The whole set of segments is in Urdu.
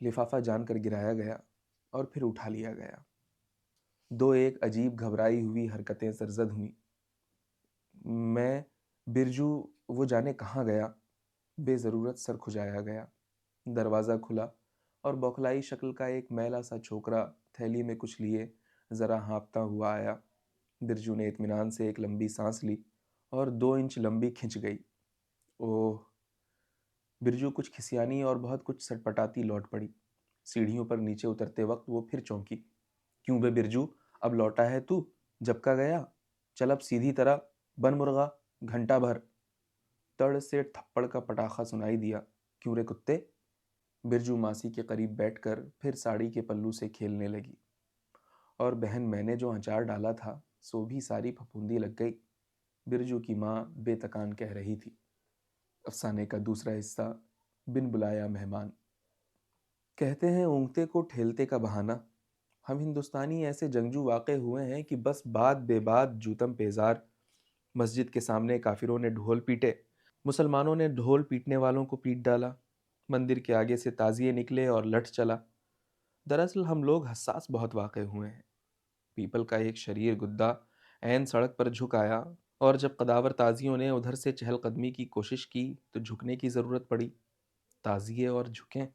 لفافہ جان کر گرایا گیا اور پھر اٹھا لیا گیا۔ دو ایک عجیب گھبرائی ہوئی حرکتیں سرزد ہوئیں۔ میں برجو وہ جانے کہاں گیا، بے ضرورت سر کھجایا گیا۔ دروازہ کھلا اور بوکھلائی شکل کا ایک میلا سا چھوکرا تھیلی میں کچھ لیے ذرا ہانپتا ہوا آیا۔ برجو نے اطمینان سے ایک لمبی سانس لی اور 2 انچ لمبی کھنچ گئی۔ اوہ! برجو کچھ کھسیانی اور بہت کچھ سٹپٹاتی لوٹ پڑی۔ سیڑھیوں پر نیچے اترتے وقت وہ پھر چونکی۔ کیوں بے برجو، اب لوٹا ہے تو؟ جب کا گیا؟ چل اب سیدھی طرح، بن مرغا، گھنٹہ بھر۔ تڑ سے تھپڑ کا پٹاخہ سنائی دیا۔ کیوں رے کتے؟ برجو ماسی کے قریب بیٹھ کر پھر ساڑی کے پلو سے کھیلنے لگی۔ اور بہن میں نے جو اچار ڈالا تھا سو بھی ساری پھپھوندی لگ گئی، برجو کی ماں بے تکان کہہ رہی تھی۔ افسانے کا دوسرا حصہ، بن بلایا مہمان۔ کہتے ہیں اونگتے کو ٹھیلتے کا بہانہ۔ ہم ہندوستانی ایسے جنگجو واقع ہوئے ہیں کہ بس بات بے بات جوتم پیزار۔ مسجد کے سامنے کافروں نے ڈھول پیٹے، مسلمانوں نے ڈھول پیٹنے والوں کو پیٹ ڈالا۔ مندر کے آگے سے تازیے نکلے اور لٹھ چلا۔ دراصل ہم لوگ حساس بہت واقع ہوئے ہیں۔ پیپل کا ایک شریر گدا عین سڑک پر جھک آیا، اور جب قداور تازیوں نے ادھر سے چہل قدمی کی کوشش کی تو جھکنے کی ضرورت پڑی۔ تازیے اور جھکیں،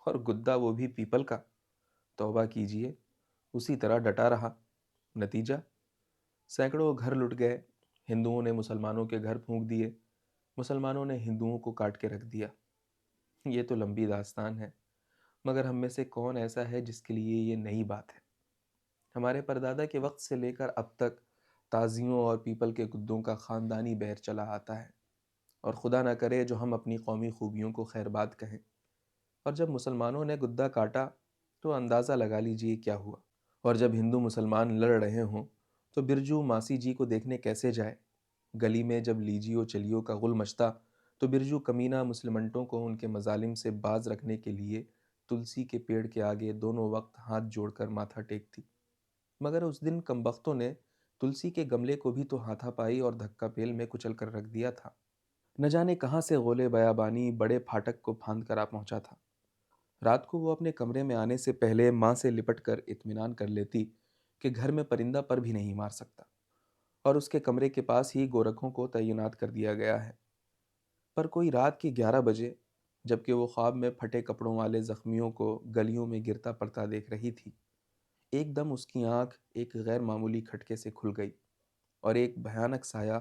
اور گدا وہ بھی پیپل کا۔ توبہ کیجئے، اسی طرح ڈٹا رہا۔ نتیجہ؟ سینکڑوں گھر لٹ گئے۔ ہندوؤں نے مسلمانوں کے گھر پھونک دیے، مسلمانوں نے ہندوؤں کو کاٹ کے رکھ دیا۔ یہ تو لمبی داستان ہے، مگر ہم میں سے کون ایسا ہے جس کے لیے یہ نئی بات ہے؟ ہمارے پردادا کے وقت سے لے کر اب تک تازیوں اور پیپل کے گدوں کا خاندانی بیر چلا آتا ہے، اور خدا نہ کرے جو ہم اپنی قومی خوبیوں کو خیر بات کہیں۔ اور جب مسلمانوں نے گدا کاٹا تو اندازہ لگا لیجئے کیا ہوا۔ اور جب ہندو مسلمان لڑ رہے ہوں تو برجو ماسی جی کو دیکھنے کیسے جائے؟ گلی میں جب لیجیو چلیو کا غل مچتا تو برجو کمینہ مسلمنٹوں کو ان کے مظالم سے باز رکھنے کے لیے تلسی کے پیڑ کے آگے دونوں وقت ہاتھ جوڑ کر ماتھا ٹیکتی۔ مگر اس دن کمبختوں نے تلسی کے گملے کو بھی تو ہاتھا پائی اور دھکا پیل میں کچل کر رکھ دیا تھا۔ نہ جانے کہاں سے غولِ بیابانی بڑے پھاٹک کو پھاند کر آ پہنچا تھا۔ رات کو وہ اپنے کمرے میں آنے سے پہلے ماں سے لپٹ کر اطمینان کر لیتی کہ گھر میں پرندہ پر بھی نہیں مار سکتا، اور اس کے کمرے کے پاس ہی گورکھوں کو تعینات کر دیا گیا ہے۔ پر کوئی رات کے 11 بجے، جبکہ وہ خواب میں پھٹے کپڑوں والے زخمیوں کو گلیوں میں گرتا پڑتا دیکھ رہی تھی، ایک دم اس کی آنکھ ایک غیر معمولی کھٹکے سے کھل گئی، اور ایک بھیانک سایہ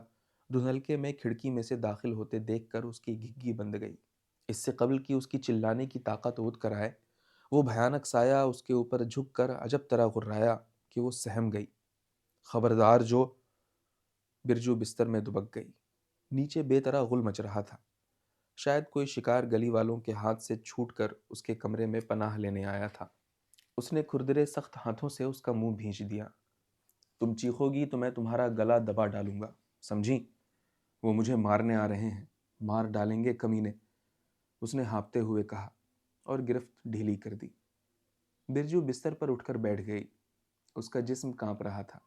دھندلکے میں کھڑکی میں سے داخل ہوتے دیکھ کر اس کی گھگی بند گئی۔ اس سے قبل کہ اس کی چلانے کی طاقت عود کر آئے، وہ بھیانک سایہ اس کے اوپر جھک کر عجب طرح غرایا کہ وہ سہم گئی۔ خبردار جو! برجو بستر میں دبک گئی۔ نیچے بے طرح غل مچ رہا تھا۔ شاید کوئی شکار گلی والوں کے ہاتھ سے چھوٹ کر اس کے کمرے میں پناہ لینے آیا تھا۔ اس نے کھردرے سخت ہاتھوں سے اس کا منہ بھینچ دیا۔ تم چیخو گی تو میں تمہارا گلا دبا ڈالوں گا، سمجھی؟ وہ مجھے مارنے آ رہے ہیں، مار ڈالیں گے کمینے، اس نے ہانپتے ہوئے کہا، اور گرفت ڈھیلی کر دی۔ برجو بستر پر اٹھ کر بیٹھ گئی۔ اس کا جسم کانپ رہا تھا۔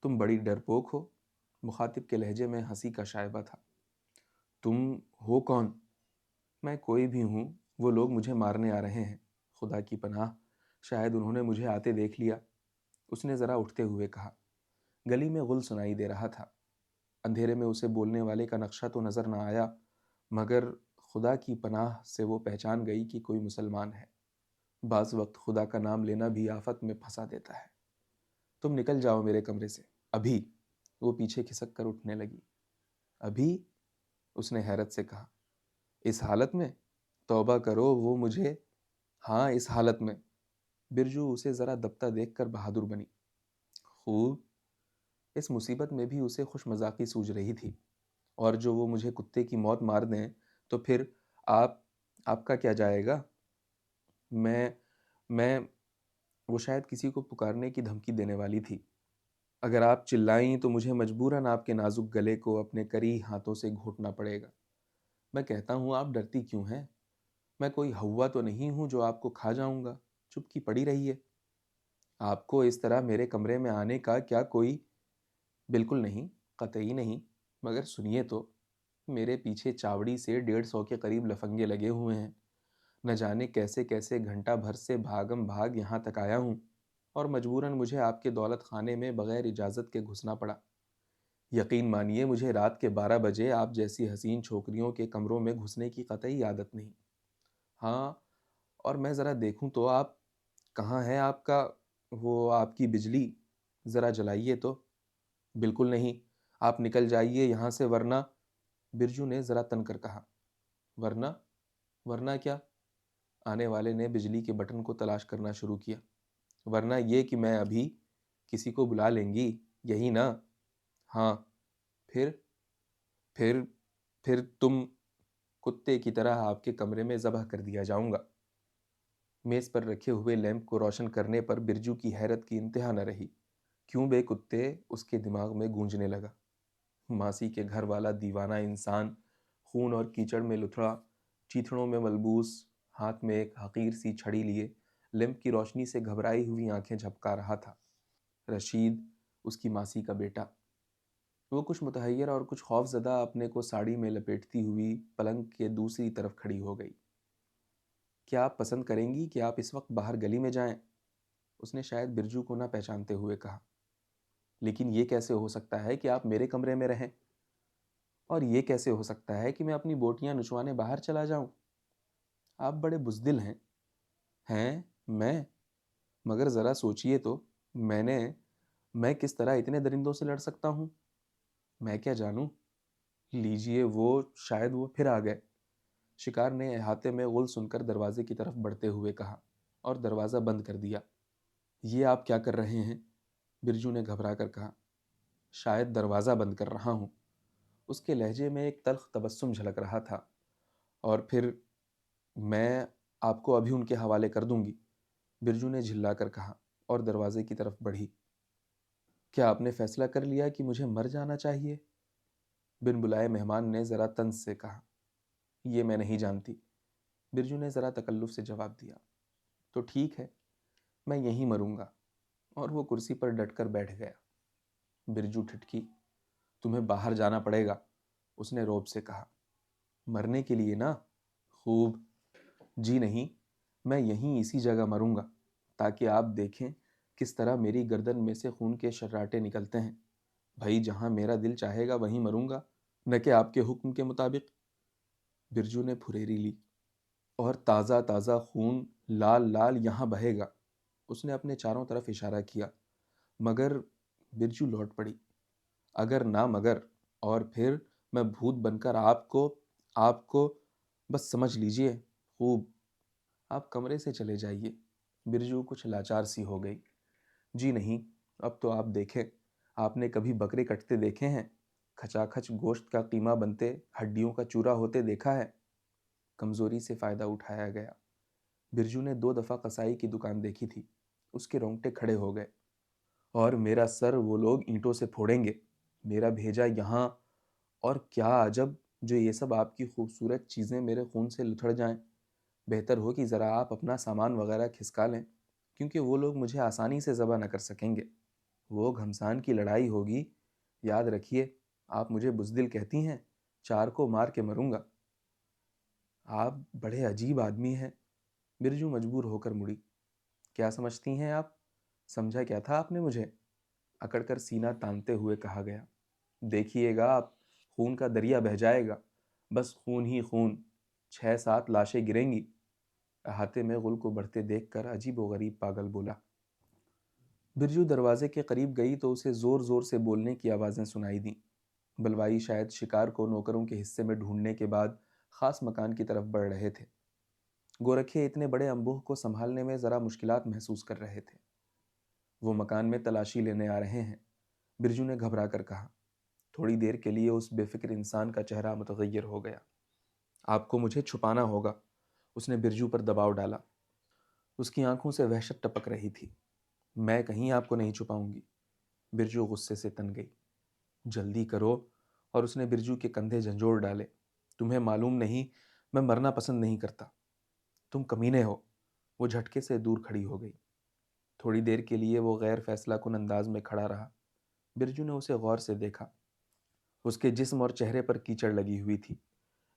تم بڑی ڈرپوک ہو، مخاطب کے لہجے میں ہنسی کا شائبہ تھا۔ تم ہو کون؟ میں کوئی بھی ہوں، وہ لوگ مجھے مارنے آ رہے ہیں، خدا کی پناہ، شاید انہوں نے مجھے آتے دیکھ لیا، اس نے ذرا اٹھتے ہوئے کہا۔ گلی میں غل سنائی دے رہا تھا۔ اندھیرے میں اسے بولنے والے کا نقشہ تو نظر نہ آیا، مگر خدا کی پناہ سے وہ پہچان گئی کہ کوئی مسلمان ہے۔ بعض وقت خدا کا نام لینا بھی آفت میں پھنسا دیتا ہے۔ تم نکل جاؤ میرے کمرے سے، ابھی! وہ پیچھے کھسک کر اٹھنے لگی۔ ابھی؟ اس نے حیرت سے کہا۔ اس حالت میں؟ توبہ کرو، وہ مجھے… ہاں، اس حالت میں۔ برجو اسے ذرا دبتا دیکھ کر بہادر بنی۔ خوب! اس مصیبت میں بھی اسے خوش مذاقی سوجھ رہی تھی۔ اور جو وہ مجھے کتے کی موت مار دیں تو پھر آپ کا کیا جائے گا؟ میں وہ شاید کسی کو پکارنے کی دھمکی دینے والی تھی۔ اگر آپ چلائیں تو مجھے مجبوراً آپ کے نازک گلے کو اپنے کری ہاتھوں سے گھونٹنا پڑے گا۔ میں کہتا ہوں آپ ڈرتی کیوں ہیں؟ میں کوئی ہوا تو نہیں ہوں جو آپ کو کھا جاؤں گا، چپ کی پڑی رہیے۔ آپ کو اس طرح میرے کمرے میں آنے کا کیا کوئی… بالکل نہیں، قطعی نہیں، مگر سنیے تو، میرے پیچھے چاوڑی سے 150 کے قریب لفنگے لگے ہوئے ہیں۔ نہ جانے کیسے کیسے گھنٹہ بھر سے بھاگم بھاگ یہاں تک آیا ہوں اور مجبوراً مجھے آپ کے دولت خانے میں بغیر اجازت کے گھسنا پڑا۔ یقین مانیے مجھے رات کے 12 بجے آپ جیسی حسین چھوکریوں کے کمروں میں گھسنے کی قطعی عادت نہیں۔ ہاں، اور میں ذرا دیکھوں تو آپ کہاں ہے آپ کا وہ آپ کی بجلی؟ ذرا جلائیے تو۔ بالکل نہیں، آپ نکل جائیے یہاں سے ورنہ، برجو نے ذرا تن کر کہا۔ ورنہ؟ ورنہ کیا؟ آنے والے نے بجلی کے بٹن کو تلاش کرنا شروع کیا۔ ورنہ یہ کہ میں ابھی کسی کو بلا لیں گی، یہی نا؟ ہاں۔ پھر پھر پھر تم کتے کی طرح آپ کے کمرے میں ذبح کر دیا جاؤں گا۔ میز پر رکھے ہوئے لیمپ کو روشن کرنے پر برجو کی حیرت کی انتہا نہ رہی۔ کیوں بے کتے اس کے دماغ میں گونجنے لگا۔ ماسی کے گھر والا دیوانہ انسان خون اور کیچڑ میں لتھڑا، چیتھڑوں میں ملبوس، ہاتھ میں ایک حقیر سی چھڑی لیے لیمپ کی روشنی سے گھبرائی ہوئی آنکھیں جھپکا رہا تھا۔ رشید، اس کی ماسی کا بیٹا۔ وہ کچھ متحیر اور کچھ خوف زدہ اپنے کو ساڑی میں لپیٹتی ہوئی پلنگ کے دوسری طرف کھڑی ہو گئی۔ کیا آپ پسند کریں گی کہ آپ اس وقت باہر گلی میں جائیں؟ اس نے شاید برجو کو نہ پہچانتے ہوئے کہا۔ لیکن یہ کیسے ہو سکتا ہے کہ آپ میرے کمرے میں رہیں؟ اور یہ کیسے ہو سکتا ہے کہ میں اپنی بوٹیاں نچوانے باہر چلا جاؤں؟ آپ بڑے بزدل ہیں۔ ہیں میں؟ مگر ذرا سوچئے تو، میں کس طرح اتنے درندوں سے لڑ سکتا ہوں؟ میں کیا جانوں؟ لیجئے شاید وہ پھر آ گئے۔ شکار نے احاطے میں غل سن کر دروازے کی طرف بڑھتے ہوئے کہا اور دروازہ بند کر دیا۔ یہ آپ کیا کر رہے ہیں؟ برجو نے گھبرا کر کہا۔ شاید دروازہ بند کر رہا ہوں۔ اس کے لہجے میں ایک تلخ تبسم جھلک رہا تھا۔ اور پھر میں آپ کو ابھی ان کے حوالے کر دوں گی، برجو نے جھلا کر کہا اور دروازے کی طرف بڑھی۔ کیا آپ نے فیصلہ کر لیا کہ مجھے مر جانا چاہیے؟ بن بلائے مہمان نے ذرا طنز سے کہا۔ یہ میں نہیں جانتی، برجو نے ذرا تکلف سے جواب دیا۔ تو ٹھیک ہے، میں یہیں مروں گا، اور وہ کرسی پر ڈٹ کر بیٹھ گیا۔ برجو ٹھٹکی۔ تمہیں باہر جانا پڑے گا، اس نے رعب سے کہا۔ مرنے کے لیے نا؟ خوب۔ جی نہیں، میں یہیں اسی جگہ مروں گا، تاکہ آپ دیکھیں کس طرح میری گردن میں سے خون کے شراٹے نکلتے ہیں۔ بھائی جہاں میرا دل چاہے گا وہیں مروں گا، نہ کہ آپ کے حکم کے مطابق۔ برجو نے پھریری لی۔ اور تازہ تازہ خون لال لال یہاں بہے گا، اس نے اپنے چاروں طرف اشارہ کیا۔ مگر، برجو لوٹ پڑی۔ اگر نہ مگر، اور پھر میں بھوت بن کر آپ کو بس سمجھ لیجئے۔ خوب۔ آپ کمرے سے چلے جائیے۔ برجو کچھ لاچار سی ہو گئی۔ جی نہیں، اب تو آپ دیکھیں، آپ نے کبھی بکرے کٹتے دیکھے ہیں؟ کھچا کھچ گوشت کا قیمہ بنتے، ہڈیوں کا چورا ہوتے دیکھا ہے؟ کمزوری سے فائدہ اٹھایا گیا۔ برجو نے 2 دفعہ قصائی کی دکان دیکھی تھی۔ اس کے رونگٹے کھڑے ہو گئے۔ اور میرا سر وہ لوگ اینٹوں سے پھوڑیں گے، میرا بھیجا یہاں، اور کیا عجب جو یہ سب آپ کی خوبصورت چیزیں میرے خون سے لتھڑ جائیں۔ بہتر ہو کہ ذرا آپ اپنا سامان وغیرہ کھسکا لیں، کیونکہ وہ لوگ مجھے آسانی سے ذبح نہ کر سکیں گے۔ وہ گھمسان کی لڑائی ہوگی، یاد رکھیے۔ آپ مجھے بزدل کہتی ہیں، 4 کو مار کے مروں گا۔ آپ بڑے عجیب آدمی ہیں۔ برجو مجبور ہو کر مڑی۔ کیا سمجھتی ہیں آپ؟ سمجھا کیا تھا آپ نے مجھے؟ اکڑ کر سینہ تانتے ہوئے کہا گیا۔ دیکھیے گا آپ، خون کا دریا بہہ جائے گا، بس خون ہی خون، 6-7 لاشیں گریں گی۔ احاطے میں غل کو بڑھتے دیکھ کر عجیب و غریب پاگل بولا۔ برجو دروازے کے قریب گئی تو اسے زور زور سے بولنے کی آوازیں سنائی دیں۔ بلوائی شاید شکار کو نوکروں کے حصے میں ڈھونڈنے کے بعد خاص مکان کی طرف بڑھ رہے تھے۔ گورکھے اتنے بڑے انبوہ کو سنبھالنے میں ذرا مشکلات محسوس کر رہے تھے۔ وہ مکان میں تلاشی لینے آ رہے ہیں، برجو نے گھبرا کر کہا۔ تھوڑی دیر کے لیے اس بے فکر انسان کا چہرہ متغیر ہو گیا۔ آپ کو مجھے چھپانا ہوگا، اس نے برجو پر دباؤ ڈالا۔ اس کی آنکھوں سے وحشت ٹپک رہی تھی۔ میں کہیں آپ کو نہیں چھپاؤں گی، برجو غصے سے تن گئی۔ جلدی کرو، اور اس نے برجو کے کندھے جھنجھوڑ ڈالے۔ تمہیں معلوم نہیں، میں مرنا پسند نہیں کرتا۔ تم کمینے ہو۔ وہ جھٹکے سے دور کھڑی ہو گئی۔ تھوڑی دیر کے لیے وہ غیر فیصلہ کن انداز میں کھڑا رہا۔ برجو نے اسے غور سے دیکھا۔ اس کے جسم اور چہرے پر کیچڑ لگی ہوئی تھی۔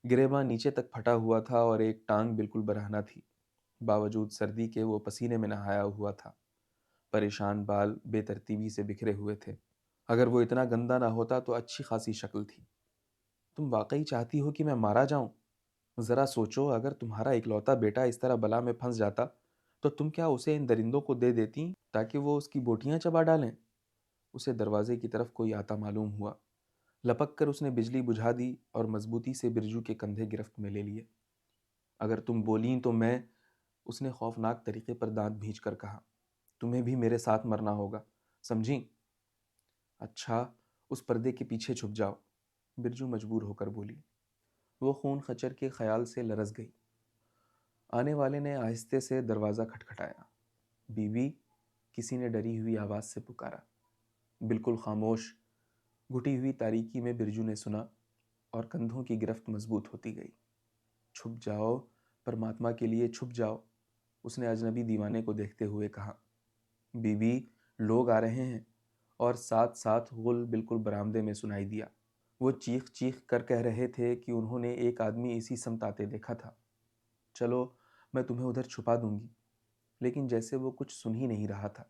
گریباں نیچے تک پھٹا ہوا تھا اور ایک ٹانگ بالکل برہنہ تھی۔ باوجود سردی کے وہ پسینے میں نہایا ہوا تھا۔ پریشان بال بے ترتیبی سے بکھرے ہوئے تھے۔ اگر وہ اتنا گندا نہ ہوتا تو اچھی خاصی شکل تھی۔ تم واقعی چاہتی ہو کہ میں مارا جاؤں؟ ذرا سوچو، اگر تمہارا اکلوتا بیٹا اس طرح بلا میں پھنس جاتا تو تم کیا اسے ان درندوں کو دے دیتی تاکہ وہ اس کی بوٹیاں چبا ڈالیں؟ اسے دروازے کی طرف کوئی آتا معلوم ہوا۔ لپک کر اس نے بجلی بجھا دی اور مضبوطی سے برجو کے کندھے گرفت میں لے لیے۔ اگر تم بولیں تو میں، اس نے خوفناک طریقے پر دانت بھینچ کر کہا، تمہیں بھی میرے ساتھ مرنا ہوگا، سمجھی؟ اچھا، اس پردے کے پیچھے چھپ جاؤ، برجو مجبور ہو کر بولی۔ وہ خون خچر کے خیال سے لرز گئی۔ آنے والے نے آہستہ سے دروازہ کھٹکھٹایا۔ بیوی، کسی نے ڈری ہوئی آواز سے پکارا۔ بالکل خاموش، گھٹی ہوئی تاریکی میں برجو نے سنا اور کندھوں کی گرفت مضبوط ہوتی گئی۔ چھپ جاؤ، پرماتما کے لیے چھپ جاؤ، اس نے اجنبی دیوانے کو دیکھتے ہوئے کہا۔ بیوی، لوگ آ رہے ہیں، اور ساتھ ساتھ غل بالکل برآمدے میں سنائی دیا۔ وہ چیخ چیخ کر کہہ رہے تھے کہ انہوں نے ایک آدمی اسی سمت آتے دیکھا تھا۔ چلو، میں تمہیں ادھر چھپا دوں گی۔ لیکن جیسے وہ کچھ سن ہی نہیں رہا تھا،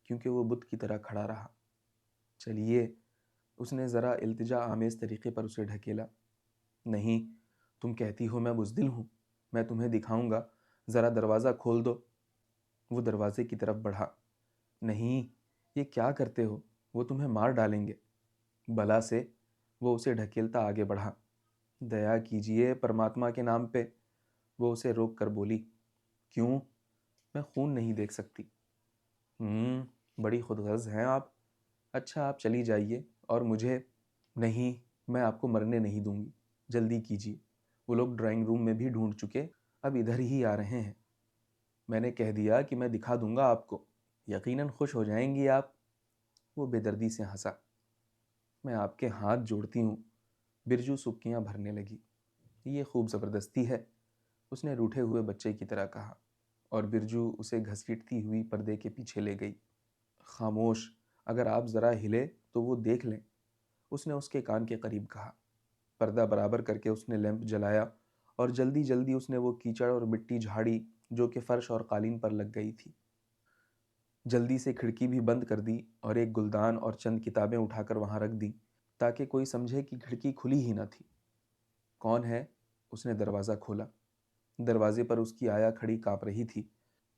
کیونکہ وہ بت کی طرح کھڑا رہا۔ چلیے، اس نے ذرا التجا آمیز طریقے پر اسے ڈھکیلا۔ نہیں، تم کہتی ہو میں بزدل ہوں، میں تمہیں دکھاؤں گا، ذرا دروازہ کھول دو۔ وہ دروازے کی طرف بڑھا۔ نہیں، یہ کیا کرتے ہو، وہ تمہیں مار ڈالیں گے۔ بلا سے وہ اسے ڈھکیلتا آگے بڑھا۔ دیا کیجیے پرماتما کے نام پہ، وہ اسے روک کر بولی۔ کیوں؟ میں خون نہیں دیکھ سکتی۔ بڑی خودغرض ہیں آپ۔ اچھا، آپ چلی جائیے اور مجھے، نہیں، میں آپ کو مرنے نہیں دوں گی، جلدی کیجیے، وہ لوگ ڈرائنگ روم میں بھی ڈھونڈ چکے، اب ادھر ہی آ رہے ہیں۔ میں نے کہہ دیا کہ میں دکھا دوں گا آپ کو، یقیناً خوش ہو جائیں گی آپ۔ وہ بے دردی سے ہنسا۔ میں آپ کے ہاتھ جوڑتی ہوں، برجو سبکیاں بھرنے لگی۔ یہ خوب زبردستی ہے، اس نے روٹھے ہوئے بچے کی طرح کہا، اور برجو اسے گھسیٹتی ہوئی پردے کے پیچھے لے گئی۔ خاموش، اگر آپ ذرا ہلے تو وہ دیکھ لیں، اس نے اس کے کان کے قریب کہا۔ پردہ برابر کر کے اس نے لیمپ جلایا اور جلدی جلدی اس نے وہ کیچڑ اور مٹی جھاڑی جو کہ فرش اور قالین پر لگ گئی تھی۔ جلدی سے کھڑکی بھی بند کر دی اور ایک گلدان اور چند کتابیں اٹھا کر وہاں رکھ دیں تاکہ کوئی سمجھے کہ کھڑکی کھلی ہی نہ تھی۔ کون ہے؟ اس نے دروازہ کھولا۔ دروازے پر اس کی آیا کھڑی کانپ رہی تھی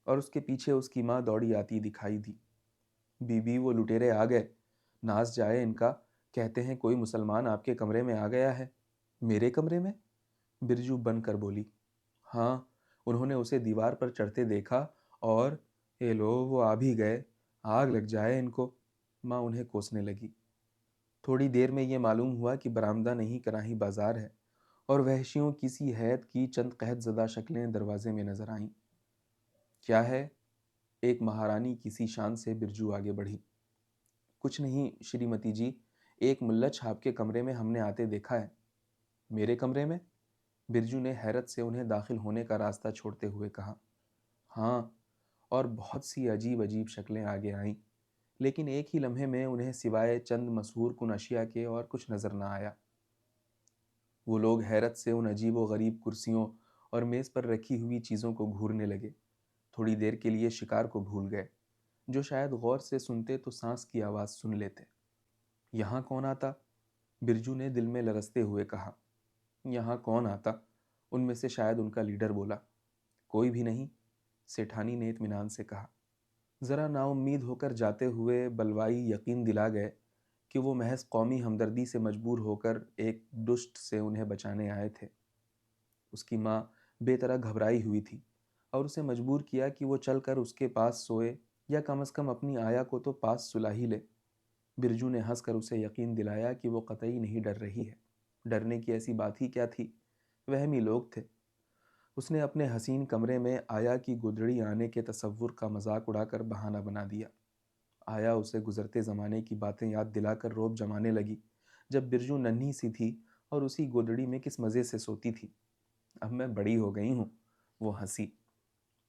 اور اس کے پیچھے اس کی ماں دوڑی آتی دکھائی دی۔ بی بی، وہ لٹیرے آ گئے، ناز جائے ان کا، کہتے ہیں کوئی مسلمان آپ کے کمرے میں آ گیا ہے۔ میرے کمرے میں؟ برجو بن کر بولی۔ ہاں، انہوں نے اسے دیوار پر چڑھتے دیکھا اور اے لو، وہ آ بھی گئے، آگ لگ جائے ان کو۔ ماں انہیں کوسنے لگی۔ تھوڑی دیر میں یہ معلوم ہوا کہ برآمدہ نہیں کراہی بازار ہے، اور وحشیوں کسی حیت کی چند قحط زدہ شکلیں دروازے میں نظر آئیں۔ کیا ہے؟ ایک مہارانی کسی شان سے برجو آگے بڑھی۔ کچھ نہیں شریمتی جی، ایک ملچ آپ کے کمرے میں ہم نے آتے دیکھا ہے۔ میرے کمرے میں؟ برجو نے حیرت سے انہیں داخل ہونے کا راستہ چھوڑتے ہوئے کہا۔ ہاں، اور بہت سی عجیب عجیب شکلیں آگے آئیں، لیکن ایک ہی لمحے میں انہیں سوائے چند مسحور کن اشیاء کے اور کچھ نظر نہ آیا۔ وہ لوگ حیرت سے ان عجیب و غریب کرسیوں اور میز پر رکھی ہوئی چیزوں کو گھورنے لگے۔ تھوڑی دیر کے لیے شکار کو بھول گئے، جو شاید غور سے سنتے تو سانس کی آواز سن لیتے۔ یہاں کون آتا؟ برجو نے دل میں لرزتے ہوئے کہا۔ یہاں کون آتا؟ ان میں سے شاید ان کا لیڈر بولا۔ کوئی بھی نہیں، سیٹھانی نے اطمینان سے کہا۔ ذرا نا امید ہو کر جاتے ہوئے بلوائی یقین دلا گئے کہ وہ محض قومی ہمدردی سے مجبور ہو کر ایک دشت سے انہیں بچانے آئے تھے۔ اس کی ماں بے طرح گھبرائی ہوئی تھی اور اسے مجبور کیا کہ وہ چل کر اس کے پاس سوئے یا کم از کم اپنی آیا کو تو پاس سلا ہی لے۔ برجو نے ہنس کر اسے یقین دلایا کہ وہ قطعی نہیں ڈر رہی ہے۔ ڈرنے کی ایسی بات ہی کیا تھی، وہمی لوگ تھے۔ اس نے اپنے حسین کمرے میں آیا کی گودڑی آنے کے تصور کا مذاق اڑا کر بہانہ بنا دیا۔ آیا اسے گزرتے زمانے کی باتیں یاد دلا کر روب جمانے لگی، جب برجو ننھی سی تھی اور اسی گودڑی میں کس مزے سے سوتی تھی۔ اب میں بڑی ہو گئی ہوں، وہ ہنسی۔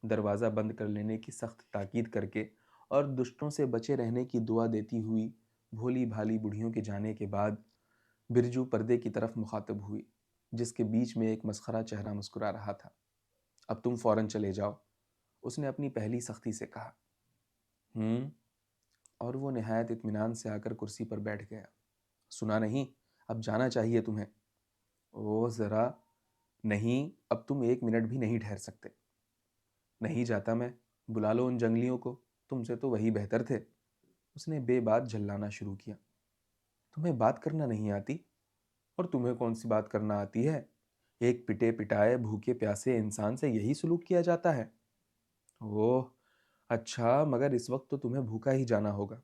دروازہ بند کر لینے کی سخت تاکید کر کے اور دشتوں سے بچے رہنے کی دعا دیتی ہوئی، بھولی بھالی بڑھیوں کے جانے کے بعد برجو پردے کی طرف مخاطب ہوئی۔ جس کے بیچ میں ایک مسخرہ چہرہ مسکرا رہا تھا۔ اب تم فوراً چلے جاؤ، اس نے اپنی پہلی سختی سے کہا۔ اور وہ نہایت اطمینان سے آ کر کرسی پر بیٹھ گیا۔ سنا نہیں، اب جانا چاہیے تمہیں۔ اوہ ذرا، نہیں، اب تم 1 منٹ بھی نہیں ٹھہر سکتے۔ نہیں جاتا میں، بلا لو ان جنگلیوں کو، تم سے تو وہی بہتر تھے۔ اس نے بے بات جھلانا شروع کیا۔ تمہیں بات کرنا نہیں آتی؟ اور تمہیں کون سی بات کرنا آتی ہے؟ ایک پٹے پٹائے بھوکے پیاسے انسان سے یہی سلوک کیا جاتا ہے؟ اوہ اچھا، مگر اس وقت تو تمہیں بھوکا ہی جانا ہوگا۔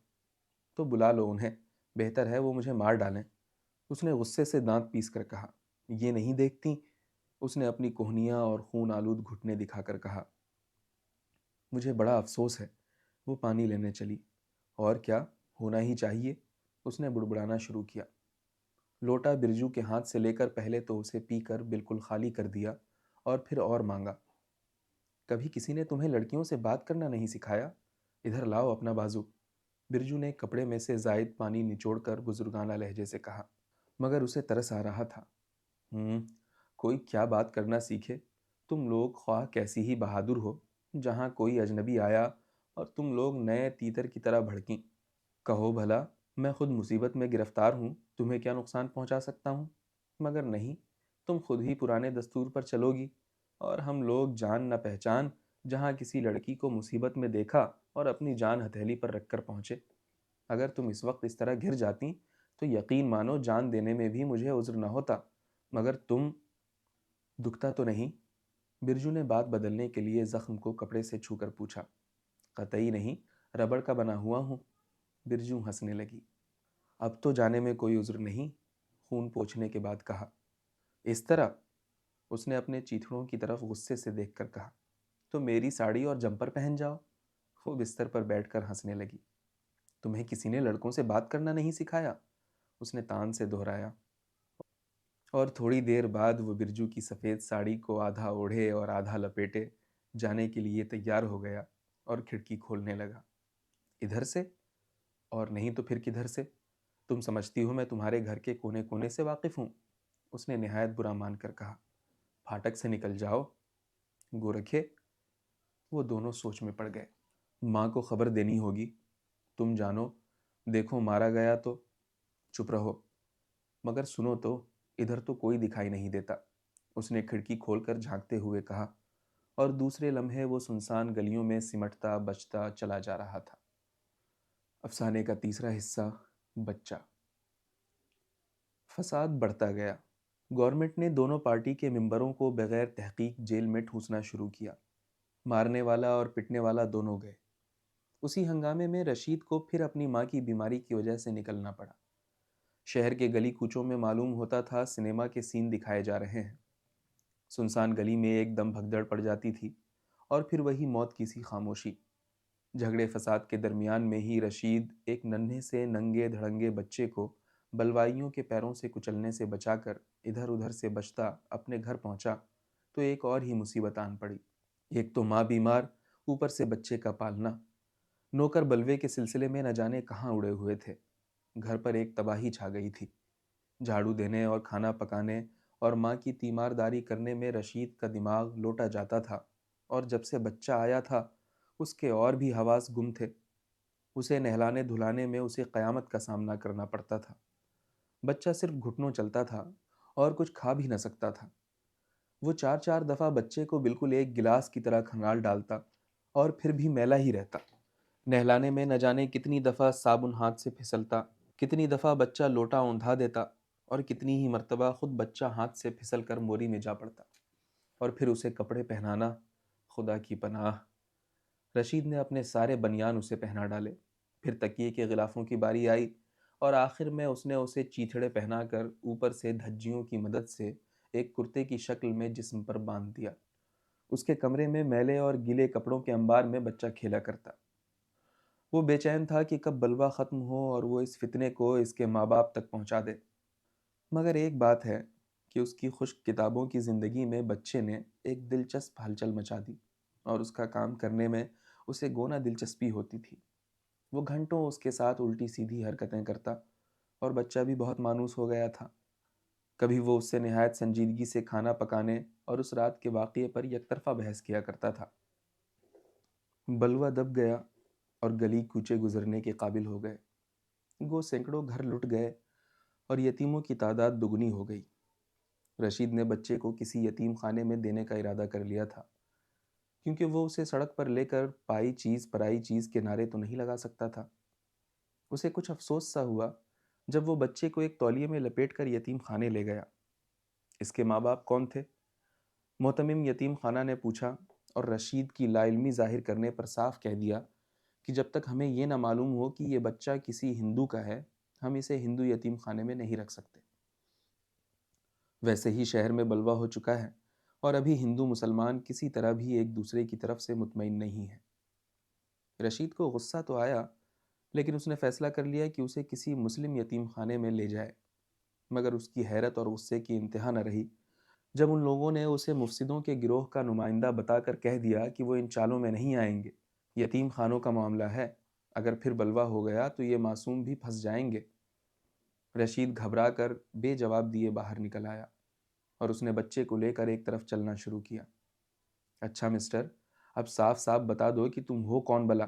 تو بلا لو انہیں، بہتر ہے وہ مجھے مار ڈالیں۔ اس نے غصے سے دانت پیس کر کہا۔ یہ نہیں دیکھتی؟ اس نے اپنی کوہنیاں اور خون آلود گھٹنے دکھا کر کہا۔ مجھے بڑا افسوس ہے۔ وہ پانی لینے چلی۔ اور کیا ہونا ہی چاہیے، اس نے بڑبڑانا شروع کیا۔ لوٹا برجو کے ہاتھ سے لے کر پہلے تو اسے پی کر بالکل خالی کر دیا اور پھر اور مانگا۔ کبھی کسی نے تمہیں لڑکیوں سے بات کرنا نہیں سکھایا؟ ادھر لاؤ اپنا بازو۔ برجو نے کپڑے میں سے زائد پانی نچوڑ کر بزرگانہ لہجے سے کہا، مگر اسے ترس آ رہا تھا۔ کوئی کیا بات کرنا سیکھے، تم لوگ خواہ کیسی ہی بہادر ہو، جہاں کوئی اجنبی آیا اور تم لوگ نئے تیتر کی طرح بھڑکیں۔ کہو بھلا، میں خود مصیبت میں گرفتار ہوں، تمہیں کیا نقصان پہنچا سکتا ہوں؟ مگر نہیں، تم خود ہی پرانے دستور پر چلو گی، اور ہم لوگ جان نہ پہچان جہاں کسی لڑکی کو مصیبت میں دیکھا اور اپنی جان ہتھیلی پر رکھ کر پہنچے۔ اگر تم اس وقت اس طرح گر جاتی تو یقین مانو جان دینے میں بھی مجھے عذر نہ ہوتا، مگر تم… دکھتا تو نہیں؟ برجو نے بات بدلنے کے لیے زخم کو کپڑے سے چھو کر پوچھا۔ قطعی نہیں، ربڑ کا بنا ہوا ہوں۔ برجو ہنسنے لگی۔ اب تو جانے میں کوئی عذر نہیں، خون پوچھنے کے بعد کہا۔ اس طرح؟ اس نے اپنے چیتھڑوں کی طرف غصے سے دیکھ کر کہا۔ تو میری ساڑی اور جمپر پہن جاؤ۔ وہ بستر پر بیٹھ کر ہنسنے لگی۔ تمہیں کسی نے لڑکوں سے بات کرنا نہیں سکھایا؟ اس نے تان سے دہرایا، اور تھوڑی دیر بعد وہ برجو کی سفید ساڑی کو آدھا اوڑھے اور آدھا لپیٹے جانے کے لیے تیار ہو گیا اور کھڑکی کھولنے لگا۔ ادھر سے؟ اور نہیں تو پھر کدھر سے؟ تم سمجھتی ہو میں تمہارے گھر کے کونے کونے سے واقف ہوں؟ اس نے نہایت برا مان کر کہا۔ پھاٹک سے نکل جاؤ، گورکھے۔ وہ دونوں سوچ میں پڑ گئے۔ ماں کو خبر دینی ہوگی، تم جانو، دیکھو مارا گیا تو۔ چپ رہو، مگر سنو تو، ادھر تو کوئی دکھائی نہیں دیتا، اس نے کھڑکی کھول کر جھانکتے ہوئے کہا، اور دوسرے لمحے وہ سنسان گلیوں میں سمٹتا بچتا چلا جا رہا تھا۔ افسانے کا تیسرا حصہ، بچہ۔ فساد بڑھتا گیا۔ گورنمنٹ نے دونوں پارٹی کے ممبروں کو بغیر تحقیق جیل میں ٹھونسنا شروع کیا۔ مارنے والا اور پٹنے والا دونوں گئے۔ اسی ہنگامے میں رشید کو پھر اپنی ماں کی بیماری کی وجہ سے نکلنا پڑا۔ شہر کے گلی کوچوں میں معلوم ہوتا تھا سنیما کے سین دکھائے جا رہے ہیں۔ سنسان گلی میں ایک دم بھگدڑ پڑ جاتی تھی، اور پھر وہی موت کی سی خاموشی۔ جھگڑے فساد کے درمیان میں ہی رشید ایک ننھے سے ننگے دھڑنگے بچے کو بلوائیوں کے پیروں سے کچلنے سے بچا کر ادھر ادھر سے بچتا اپنے گھر پہنچا تو ایک اور ہی مصیبت آن پڑی۔ ایک تو ماں بیمار، اوپر سے بچے کا پالنا۔ نوکر بلوے کے سلسلے میں نہ جانے کہاں اڑے ہوئے تھے۔ گھر پر ایک تباہی چھا گئی تھی۔ جھاڑو دینے اور کھانا پکانے اور ماں کی تیمارداری کرنے میں رشید کا دماغ لوٹا جاتا تھا، اور جب سے بچہ آیا تھا اس کے اور بھی حواس گم تھے۔ اسے نہلانے دھلانے میں اسے قیامت کا سامنا کرنا پڑتا تھا۔ بچہ صرف گھٹنوں چلتا تھا اور کچھ کھا بھی نہ سکتا تھا۔ وہ 4 دفعہ بچے کو بالکل ایک گلاس کی طرح کھنگال ڈالتا اور پھر بھی میلا ہی رہتا۔ نہلانے میں نہ جانے کتنی دفعہ صابن ہاتھ سے پھسلتا، کتنی دفعہ بچہ لوٹا اوندھا دیتا، اور کتنی ہی مرتبہ خود بچہ ہاتھ سے پھسل کر موری میں جا پڑتا، اور پھر اسے کپڑے پہنانا، خدا کی پناہ۔ رشید نے اپنے سارے بنیان اسے پہنا ڈالے، پھر تکیے کے غلافوں کی باری آئی، اور آخر میں اس نے اسے چیتھڑے پہنا کر اوپر سے دھجیوں کی مدد سے ایک کرتے کی شکل میں جسم پر باندھ دیا۔ اس کے کمرے میں میلے اور گیلے کپڑوں کے انبار میں بچہ کھیلا کرتا۔ وہ بے چین تھا کہ کب بلوا ختم ہو اور وہ اس فتنے کو اس کے ماں باپ تک پہنچا دے۔ مگر ایک بات ہے کہ اس کی خشک کتابوں کی زندگی میں بچے نے ایک دلچسپ ہلچل مچا دی، اور اس کا کام کرنے میں اسے گونا دلچسپی ہوتی تھی۔ وہ گھنٹوں اس کے ساتھ الٹی سیدھی حرکتیں کرتا، اور بچہ بھی بہت مانوس ہو گیا تھا۔ کبھی وہ اس سے نہایت سنجیدگی سے کھانا پکانے اور اس رات کے واقعے پر یک طرفہ بحث کیا کرتا تھا۔ بلوہ دب گیا اور گلی کوچے گزرنے کے قابل ہو گئے۔ گو سینکڑوں گھر لٹ گئے اور یتیموں کی تعداد دگنی ہو گئی۔ رشید نے بچے کو کسی یتیم خانے میں دینے کا ارادہ کر لیا تھا، کیونکہ وہ اسے سڑک پر لے کر پائی چیز پرائی چیز کے نعرے تو نہیں لگا سکتا تھا۔ اسے کچھ افسوس سا ہوا جب وہ بچے کو ایک تولیے میں لپیٹ کر یتیم خانے لے گیا۔ اس کے ماں باپ کون تھے؟ محتمم یتیم خانہ نے پوچھا، اور رشید کی لا علمی ظاہر کرنے پر صاف کہہ دیا کہ جب تک ہمیں یہ نہ معلوم ہو کہ یہ بچہ کسی ہندو کا ہے، ہم اسے ہندو یتیم خانے میں نہیں رکھ سکتے۔ ویسے ہی شہر میں بلوہ ہو چکا ہے اور ابھی ہندو مسلمان کسی طرح بھی ایک دوسرے کی طرف سے مطمئن نہیں ہیں۔ رشید کو غصہ تو آیا، لیکن اس نے فیصلہ کر لیا کہ اسے کسی مسلم یتیم خانے میں لے جائے۔ مگر اس کی حیرت اور غصے کی انتہا نہ رہی جب ان لوگوں نے اسے مفسدوں کے گروہ کا نمائندہ بتا کر کہہ دیا کہ وہ ان چالوں میں نہیں آئیں گے۔ یتیم خانوں کا معاملہ ہے، اگر پھر بلوہ ہو گیا تو یہ معصوم بھی پھنس جائیں گے۔ رشید گھبرا کر بے جواب دیے باہر نکل آیا اور اس نے بچے کو لے کر ایک طرف چلنا شروع کیا۔ اچھا مسٹر، اب صاف صاف بتا دو کہ تم ہو کون بلا؟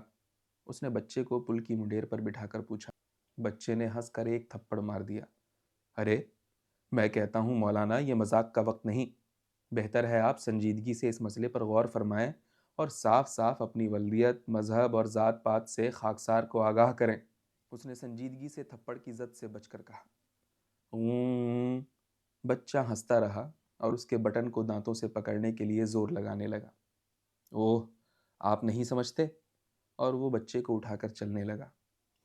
اس نے بچے کو پل کی منڈیر پر بٹھا کر پوچھا۔ بچے نے ہنس کر ایک تھپڑ مار دیا۔ ارے میں کہتا ہوں مولانا، یہ مذاق کا وقت نہیں، بہتر ہے آپ سنجیدگی سے اس مسئلے پر غور فرمائیں اور صاف صاف اپنی ولدیت، مذہب اور ذات پات سے خاکسار کو آگاہ کریں۔ اس نے سنجیدگی سے تھپڑ کی زد سے بچ کر کہا۔ بچہ ہنستا رہا اور اس کے بٹن کو دانتوں سے پکڑنے کے لیے زور لگانے لگا۔ اوہ، آپ نہیں سمجھتے؟ اور وہ بچے کو اٹھا کر چلنے لگا۔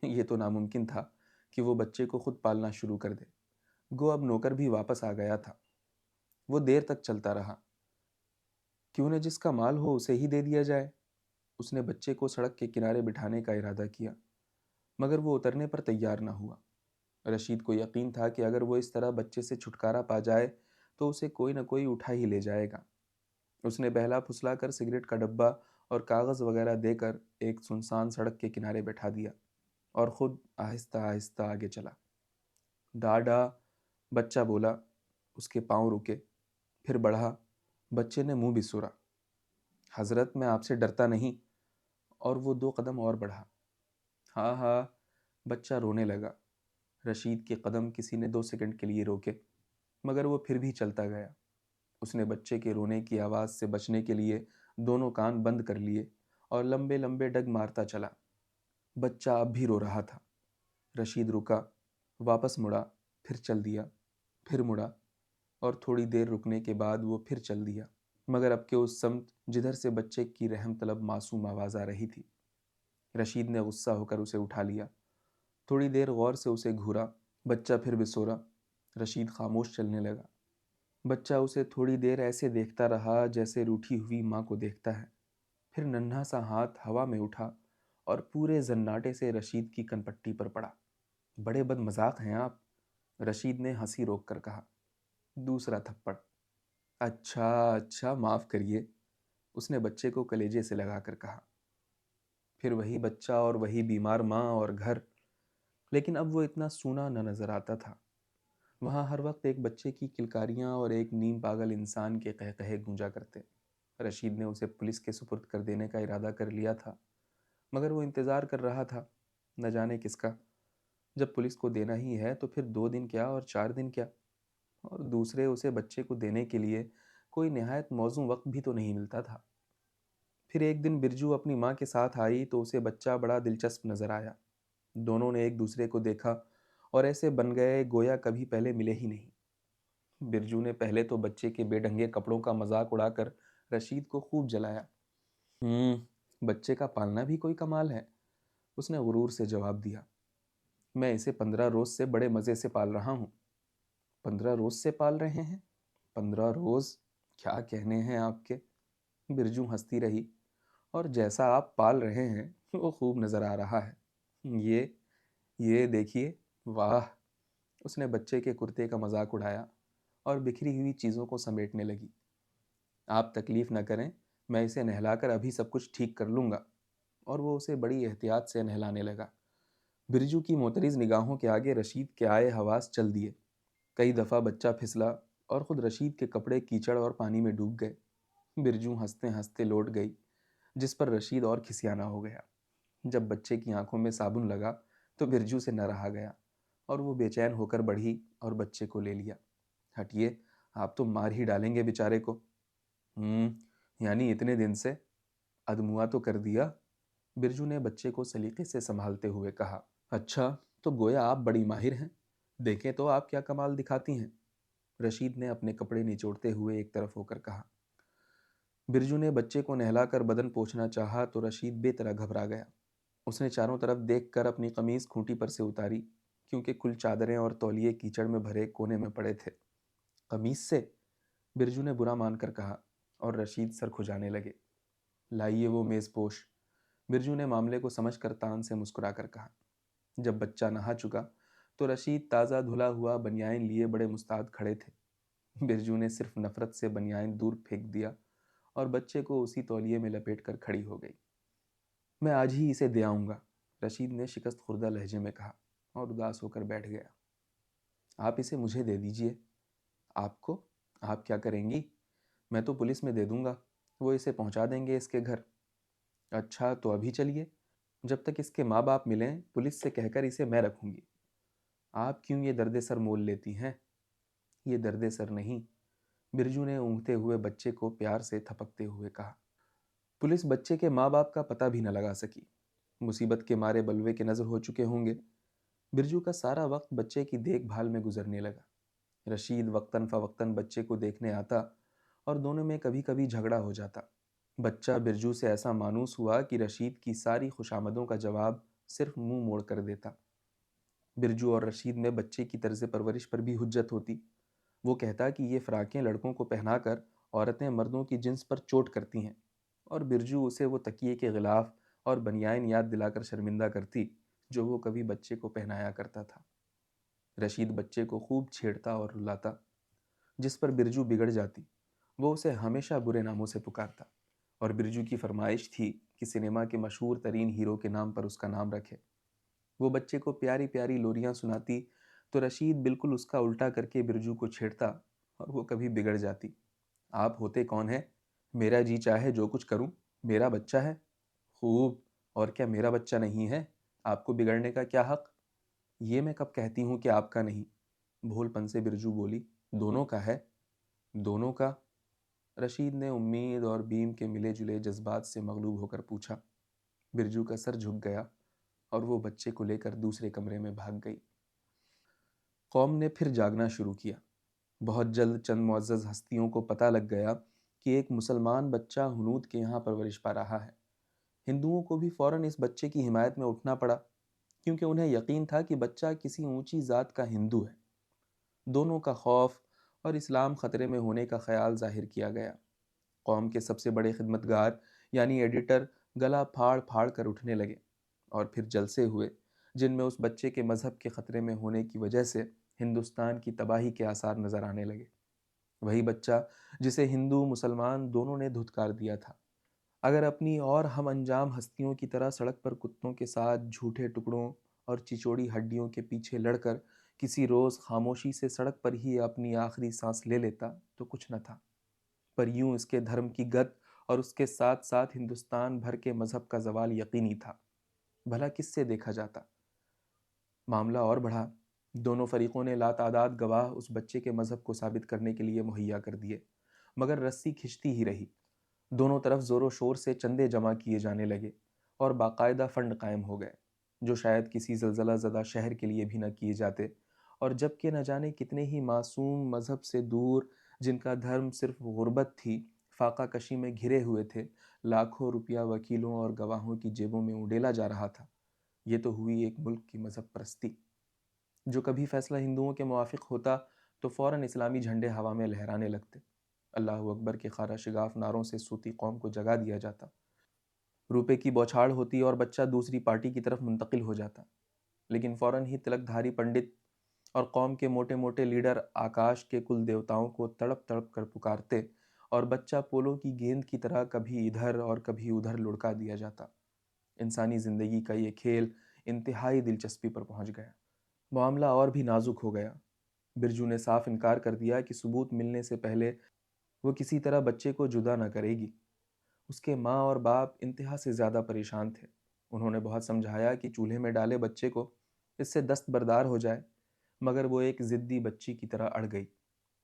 یہ تو ناممکن تھا کہ وہ بچے کو خود پالنا شروع کر دے۔ گو اب نوکر بھی واپس آ گیا تھا۔ وہ دیر تک چلتا رہا۔ کیوں نہ جس کا مال ہو اسے ہی دے دیا جائے۔ اس نے بچے کو سڑک کے کنارے بٹھانے کا ارادہ کیا، مگر وہ اترنے پر تیار نہ ہوا۔ رشید کو یقین تھا کہ اگر وہ اس طرح بچے سے چھٹکارا پا جائے تو اسے کوئی نہ کوئی اٹھا ہی لے جائے گا۔ اس نے بہلا پھسلا کر سگریٹ کا ڈبہ اور کاغذ وغیرہ دے کر ایک سنسان سڑک کے کنارے بیٹھا دیا اور خود آہستہ آہستہ آگے چلا۔ ڈاڈا، بچہ بولا۔ اس کے پاؤں رکے، پھر بڑھا۔ بچے نے منہ بسورا۔ حضرت، میں آپ سے ڈرتا نہیں۔ اور وہ 2 قدم اور بڑھا۔ ہاں ہاں، بچہ رونے لگا۔ رشید کے قدم کسی نے 2 سیکنڈ کے لیے روکے، مگر وہ پھر بھی چلتا گیا۔ اس نے بچے کے رونے کی آواز سے بچنے کے لیے دونوں کان بند کر لیے اور لمبے لمبے ڈگ مارتا چلا۔ بچہ اب بھی رو رہا تھا۔ رشید رکا، واپس مڑا، پھر چل دیا، پھر مڑا، اور تھوڑی دیر رکنے کے بعد وہ پھر چل دیا، مگر اب کے اس سمت جدھر سے بچے کی رحم طلب معصوم آواز آ رہی تھی۔ رشید نے غصہ ہو کر اسے اٹھا لیا، تھوڑی دیر غور سے اسے گھورا۔ بچہ پھر بسورا۔ رشید خاموش چلنے لگا۔ بچہ اسے تھوڑی دیر ایسے دیکھتا رہا جیسے روٹھی ہوئی ماں کو دیکھتا ہے، پھر ننھا سا ہاتھ ہوا میں اٹھا اور پورے زناٹے سے رشید کی کنپٹی پر پڑا۔ بڑے بد مذاق ہیں آپ، رشید نے ہنسی روک کر کہا۔ دوسرا تھپڑ۔ اچھا معاف کریے، اس نے بچے کو کلیجے سے لگا کر کہا۔ پھر وہی بچہ اور وہی بیمار ماں اور گھر، لیکن اب وہ اتنا سونا نہ نظر آتا تھا۔ وہاں ہر وقت ایک بچے کی کلکاریاں اور ایک نیم پاگل انسان کے قہقہے گونجا کرتے۔ رشید نے اسے پولیس کے سپرد کر دینے کا ارادہ کر لیا تھا، مگر وہ انتظار کر رہا تھا، نہ جانے کس کا۔ جب پولیس کو دینا ہی ہے تو پھر 2 دن کیا اور 4 دن کیا، اور دوسرے اسے بچے کو دینے کے لیے کوئی نہایت موزوں وقت بھی تو نہیں ملتا تھا۔ پھر ایک دن برجو اپنی ماں کے ساتھ آئی تو اسے بچہ بڑا دلچسپ نظر آیا۔ دونوں نے ایک دوسرے کو دیکھا اور ایسے بن گئے گویا کبھی پہلے ملے ہی نہیں۔ برجو نے پہلے تو بچے کے بے ڈھنگے کپڑوں کا مذاق اڑا کر رشید کو خوب جلایا۔ بچے کا پالنا بھی کوئی کمال ہے، اس نے غرور سے جواب دیا۔ میں اسے 15 روز سے بڑے مزے سے پال رہا ہوں۔ 15 روز سے پال رہے ہیں؟ 15 روز؟ کیا کہنے ہیں آپ کے؟ برجو ہنستی رہی۔ اور جیسا آپ پال رہے ہیں وہ خوب نظر آ رہا ہے۔ یہ دیکھیے، واہ! اس نے بچے کے کرتے کا مذاق اڑایا اور بکھری ہوئی چیزوں کو سمیٹنے لگی۔ آپ تکلیف نہ کریں، میں اسے نہلا کر ابھی سب کچھ ٹھیک کر لوں گا۔ اور وہ اسے بڑی احتیاط سے نہلانے لگا۔ برجو کی معترض نگاہوں کے آگے رشید کے آئے حواس چل دیے۔ کئی دفعہ بچہ پھسلا اور خود رشید کے کپڑے کیچڑ اور پانی میں ڈوب گئے۔ برجو ہنستے ہنستے لوٹ گئی، جس پر رشید اور کھسیانہ ہو گیا۔ جب بچے کی آنکھوں میں صابن لگا تو برجو سے نہ رہا گیا اور وہ بے چین ہو کر بڑھی اور بچے کو لے لیا۔ ہٹیے، آپ تو مار ہی ڈالیں گے بیچارے کو۔ یعنی اتنے دن سے ادموا تو کر دیا، برجو نے بچے کو سلیقے سے سنبھالتے ہوئے کہا۔ اچھا، تو گویا آپ بڑی ماہر ہیں، دیکھیں تو آپ کیا کمال دکھاتی ہیں، رشید نے اپنے کپڑے نچوڑتے ہوئے ایک طرف ہو کر کہا۔ برجو نے بچے کو نہلا کر بدن پوچھنا چاہا تو رشید بے طرح گھبرا گیا۔ اس نے چاروں طرف دیکھ کر اپنی قمیض کھوٹی پر سے اتاری، کیونکہ کل چادریں اور تولیے کیچڑ میں بھرے کونے میں پڑے تھے۔ قمیض سے؟ برجو نے برا مان کر کہا اور رشید سر کھجانے لگے۔ لائیے وہ میز پوش، برجو نے معاملے کو سمجھ کر تان سے مسکرا کر کہا۔ جب بچہ نہا چکا تو رشید تازہ دھلا ہوا بنیان لیے بڑے مستعد کھڑے تھے۔ برجو نے صرف نفرت سے بنیان دور پھینک دیا اور بچے کو اسی تولیے میں لپیٹ کر کھڑی ہو گئی۔ میں آج ہی اسے دے آؤں گا، رشید نے شکست خوردہ لہجے میں کہا اور اداس ہو کر بیٹھ گیا۔ آپ اسے مجھے دے دیجئے۔ آپ کو؟ آپ کیا کریں گی؟ میں تو پولیس میں دے دوں گا، وہ اسے پہنچا دیں گے اس کے گھر۔ اچھا، تو ابھی چلیے، جب تک اس کے ماں باپ ملیں پولیس سے کہہ کر اسے میں رکھوں گی۔ آپ کیوں یہ درد سر مول لیتی ہیں؟ یہ درد سر نہیں، برجو نے اونگتے ہوئے بچے کو پیار سے تھپکتے ہوئے کہا۔ پولیس بچے کے ماں باپ کا پتہ بھی نہ لگا سکی، مصیبت کے مارے بلوے کے نظر ہو چکے ہوں گے۔ برجو کا سارا وقت بچے کی دیکھ بھال میں گزرنے لگا۔ رشید وقتاً فوقتاً بچے کو دیکھنے آتا اور دونوں میں کبھی کبھی جھگڑا ہو جاتا۔ بچہ برجو سے ایسا مانوس ہوا کہ رشید کی ساری خوشامدوں کا جواب صرف منہ موڑ کر دیتا۔ برجو اور رشید میں بچے کی طرز پرورش پر بھی حجت ہوتی۔ وہ کہتا کہ یہ فراقیں لڑکوں کو پہنا کر عورتیں مردوں کی جنس پر چوٹ کرتی ہیں، اور برجو اسے وہ تکیے کے غلاف اور بنیان یاد دلا کر شرمندہ کرتی جو وہ کبھی بچے کو پہنایا کرتا تھا۔ رشید بچے کو خوب چھیڑتا اور رلاتا، جس پر برجو بگڑ جاتی۔ وہ اسے ہمیشہ برے ناموں سے پکارتا، اور برجو کی فرمائش تھی کہ سنیما کے مشہور ترین ہیرو کے نام پر اس کا نام رکھے۔ وہ بچے کو پیاری پیاری لوریاں سناتی تو رشید بالکل اس کا الٹا کر کے برجو کو چھیڑتا اور وہ کبھی بگڑ جاتی۔ آپ ہوتے کون ہیں؟ میرا جی چاہے جو کچھ کروں، میرا بچہ ہے۔ خوب، اور کیا میرا بچہ نہیں ہے؟ آپ کو بگڑنے کا کیا حق؟ یہ میں کب کہتی ہوں کہ آپ کا نہیں، بھول پن سے برجو بولی۔ دونوں کا ہے۔ دونوں کا؟ رشید نے امید اور بیم کے ملے جلے جذبات سے مغلوب ہو کر پوچھا۔ برجو کا سر جھک گیا اور وہ بچے کو لے کر دوسرے کمرے میں بھاگ گئی۔ قوم نے پھر جاگنا شروع کیا۔ بہت جلد چند معزز ہستیوں کو پتہ لگ گیا کہ ایک مسلمان بچہ ہنود کے یہاں پرورش پا رہا ہے۔ ہندوؤں کو بھی فوراً اس بچے کی حمایت میں اٹھنا پڑا، کیونکہ انہیں یقین تھا کہ بچہ کسی اونچی ذات کا ہندو ہے۔ دونوں کا خوف اور اسلام خطرے میں ہونے کا خیال ظاہر کیا گیا۔ قوم کے سب سے بڑے خدمتگار یعنی ایڈیٹر گلا پھاڑ پھاڑ کر اٹھنے لگے، اور پھر جلسے ہوئے جن میں اس بچے کے مذہب کے خطرے میں ہونے کی وجہ سے ہندوستان کی تباہی کے آثار نظر آنے لگے۔ وہی بچہ جسے ہندو مسلمان دونوں نے دھتکار دیا تھا، اگر اپنی اور ہم انجام ہستیوں کی طرح سڑک پر کتوں کے ساتھ جھوٹے ٹکڑوں اور چچوڑی ہڈیوں کے پیچھے لڑ کر کسی روز خاموشی سے سڑک پر ہی اپنی آخری سانس لے لیتا تو کچھ نہ تھا، پر یوں اس کے دھرم کی گت اور اس کے ساتھ ساتھ ہندوستان بھر کے مذہب کا زوال یقینی تھا۔ بھلا کس سے دیکھا جاتا؟ معاملہ اور بڑھا۔ دونوں فریقوں نے لاتعداد گواہ اس بچے کے مذہب کو ثابت کرنے کے لیے مہیا کر دیے، مگر رسی کھنچتی ہی رہی۔ دونوں طرف زور و شور سے چندے جمع کیے جانے لگے اور باقاعدہ فنڈ قائم ہو گئے، جو شاید کسی زلزلہ زدہ شہر کے لیے بھی نہ کیے جاتے، اور جب کہ نہ جانے کتنے ہی معصوم مذہب سے دور جن کا دھرم صرف غربت تھی فاقہ کشی میں گھرے ہوئے تھے، لاکھوں روپیہ وکیلوں اور گواہوں کی جیبوں میں اڈیلا جا رہا تھا۔ یہ تو ہوئی ایک ملک کی مذہب پرستی۔ جو کبھی فیصلہ ہندوؤں کے موافق ہوتا تو فوراً اسلامی جھنڈے ہوا میں لہرانے لگتے، اللہ اکبر کے خارا شگاف نعروں سے سوتی قوم کو جگا دیا جاتا، روپے کی بوچھاڑ ہوتی اور بچہ دوسری پارٹی کی طرف منتقل ہو جاتا، لیکن فوراً ہی تلک دھاری پنڈت اور قوم کے موٹے موٹے لیڈر آکاش کے کل دیوتاؤں کو تڑپ تڑپ کر پکارتے اور بچہ پولو کی گیند کی طرح کبھی ادھر اور کبھی ادھر لڑکا دیا جاتا۔ انسانی زندگی کا یہ کھیل انتہائی دلچسپی پر پہنچ گیا۔ معاملہ اور بھی نازک ہو گیا۔ برجو نے صاف انکار کر دیا کہ ثبوت ملنے سے پہلے وہ کسی طرح بچے کو جدا نہ کرے گی۔ اس کے ماں اور باپ انتہا سے زیادہ پریشان تھے۔ انہوں نے بہت سمجھایا کہ چولہے میں ڈالے بچے کو اس سے دست بردار ہو جائے، مگر وہ ایک ضدی بچی کی طرح اڑ گئی۔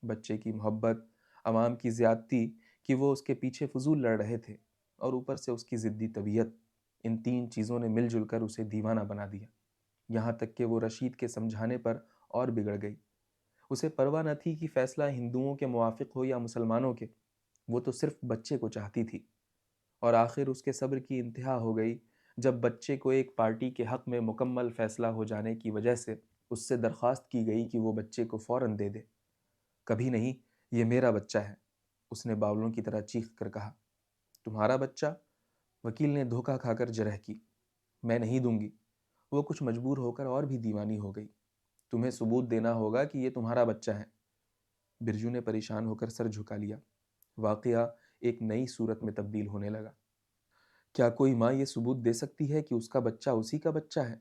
بچے کی محبت، عوام کی زیادتی کہ وہ اس کے پیچھے فضول لڑ رہے تھے، اور اوپر سے اس کی ضدی طبیعت، ان تین چیزوں نے مل جل کر اسے دیوانہ بنا دیا۔ یہاں تک کہ وہ رشید کے سمجھانے پر اور بگڑ گئی۔ اسے پرواہ نہ تھی کہ فیصلہ ہندوؤں کے موافق ہو یا مسلمانوں کے، وہ تو صرف بچے کو چاہتی تھی۔ اور آخر اس کے صبر کی انتہا ہو گئی جب بچے کو ایک پارٹی کے حق میں مکمل فیصلہ ہو جانے کی وجہ سے اس سے درخواست کی گئی کہ وہ بچے کو فوراً دے دے۔ کبھی نہیں، یہ میرا بچہ ہے، اس نے باولوں کی طرح چیخ کر کہا۔ تمہارا بچہ؟ وکیل نے دھوکہ کھا کر جرح کی۔ میں نہیں دوں گی۔ وہ کچھ مجبور ہو کر اور بھی دیوانی ہو گئی۔ تمہیں ثبوت دینا ہوگا کہ یہ تمہارا بچہ ہے۔ برجو نے پریشان ہو کر سر جھکا لیا۔ واقعہ ایک نئی صورت میں تبدیل ہونے لگا۔ کیا کوئی ماں یہ ثبوت دے سکتی ہے کہ اس کا بچہ اسی کا بچہ ہے؟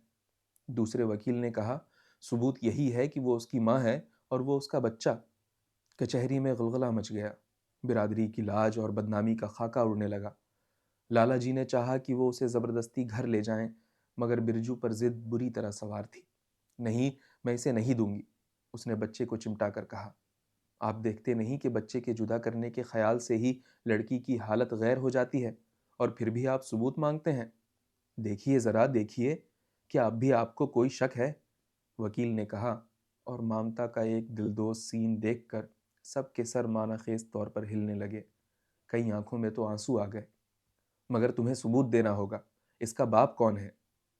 دوسرے وکیل نے کہا، ثبوت یہی ہے کہ وہ اس کی ماں ہے اور وہ اس کا بچہ۔ کچہری میں غلغلہ مچ گیا۔ برادری کی لاج اور بدنامی کا خاکہ اڑنے لگا۔ لالا جی نے چاہا کہ وہ اسے زبردستی گھر لے جائیں، مگر برجو پر ضد بری طرح سوار تھی۔ نہیں، میں اسے نہیں دوں گی، اس نے بچے کو چمٹا کر کہا۔ آپ دیکھتے نہیں کہ بچے کے جدا کرنے کے خیال سے ہی لڑکی کی حالت غیر ہو جاتی ہے، اور پھر بھی آپ ثبوت مانگتے ہیں؟ دیکھیے ذرا، دیکھیے، کیا اب بھی آپ کو کوئی شک ہے؟ وکیل نے کہا، اور مامتا کا ایک دلدوز سین دیکھ کر سب کے سر معنی خیز طور پر ہلنے لگے۔ کئی آنکھوں میں تو آنسو آ گئے۔ مگر تمہیں ثبوت دینا ہوگا۔ اس کا باپ کون ہے؟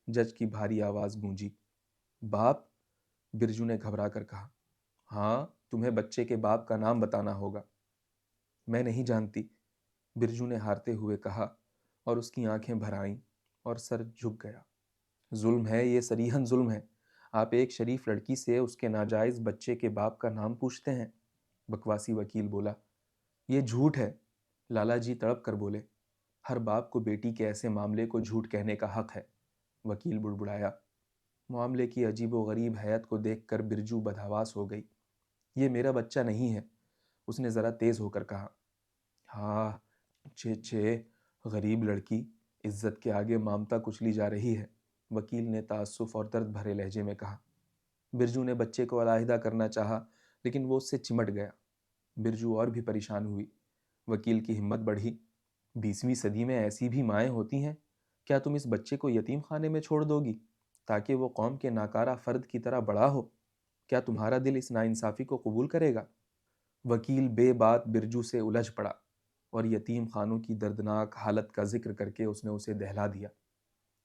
جج کی بھاری آواز گونجی۔ باپ؟ برجو نے گھبرا کر کہا۔ ہاں، تمہیں بچے کے باپ کا نام بتانا ہوگا۔ میں نہیں جانتی، برجو نے ہارتے ہوئے کہا، اور اس کی آنکھیں بھر آئیں اور سر جھک گیا۔ ظلم ہے، یہ صریحاً ظلم ہے۔ آپ ایک شریف لڑکی سے اس کے ناجائز بچے کے باپ کا نام پوچھتے ہیں؟ بکواسی وکیل بولا۔ یہ جھوٹ ہے، لالا جی تڑپ کر بولے۔ ہر باپ کو بیٹی کے ایسے معاملے کو جھوٹ کہنے کا حق ہے، وکیل بڑبڑایا۔ معاملے کی عجیب و غریب حیت کو دیکھ کر برجو بدحواس ہو گئی۔ یہ میرا بچہ نہیں ہے، اس نے ذرا تیز ہو کر کہا۔ ہاں، چھے غریب لڑکی، عزت کے آگے مامتا کچلی جا رہی ہے، وکیل نے تاسف اور درد بھرے لہجے میں کہا۔ برجو نے بچے کو علیحدہ کرنا چاہا، لیکن وہ اس سے چمٹ گیا۔ برجو اور بھی پریشان ہوئی۔ وکیل کی ہمت بڑھی۔ 20ویں صدی میں ایسی بھی مائیں ہوتی ہیں؟ کیا تم اس بچے کو یتیم خانے میں چھوڑ دو گی تاکہ وہ قوم کے ناکارہ فرد کی طرح بڑا ہو؟ کیا تمہارا دل اس ناانصافی کو قبول کرے گا؟ وکیل بے بات برجو سے الجھ پڑا، اور یتیم خانوں کی دردناک حالت کا ذکر کر کے اس نے اسے دہلا دیا۔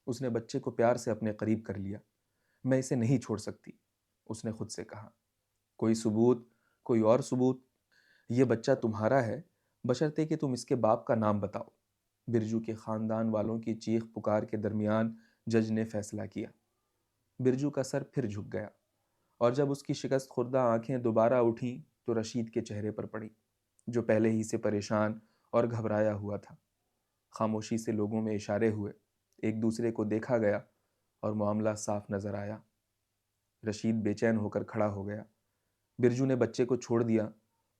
اس نے بچے کو پیار سے اپنے قریب کر لیا۔ میں اسے نہیں چھوڑ سکتی، اس نے خود سے کہا۔ کوئی ثبوت، کوئی اور ثبوت؟ یہ بچہ تمہارا ہے، بشرطے کہ تم اس کے باپ کا نام بتاؤ۔ برجو کے خاندان والوں کی چیخ پکار کے درمیان جج نے فیصلہ کیا۔ برجو کا سر پھر جھک گیا، اور جب اس کی شکست خوردہ آنکھیں دوبارہ اٹھیں تو رشید کے چہرے پر پڑی، جو پہلے ہی سے پریشان اور گھبرایا ہوا تھا۔ خاموشی سے لوگوں میں اشارے ہوئے، ایک دوسرے کو دیکھا گیا، اور معاملہ صاف نظر آیا۔ رشید بے چین ہو کر کھڑا ہو گیا۔ برجو نے بچے کو چھوڑ دیا،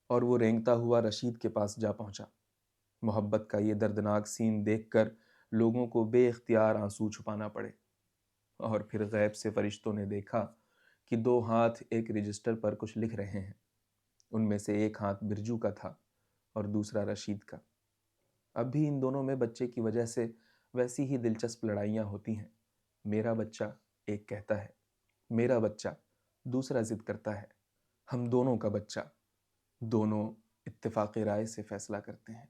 اور وہ رینگتا ہوا رشید کے پاس جا پہنچا۔ محبت کا یہ دردناک سین دیکھ کر لوگوں کو بے اختیار آنسو چھپانا پڑے، اور پھر غیب سے فرشتوں نے دیکھا کہ 2 ہاتھ ایک رجسٹر پر کچھ لکھ رہے ہیں۔ ان میں سے ایک ہاتھ برجو کا تھا اور دوسرا رشید کا۔ اب بھی ان دونوں میں بچے کی وجہ سے ویسی ہی دلچسپ لڑائیاں ہوتی ہیں۔ میرا بچہ ایک کہتا ہے، میرا بچہ دوسرا ضد کرتا ہے، ہم دونوں کا بچہ۔ دونوں اتفاق رائے سے فیصلہ کرتے ہیں۔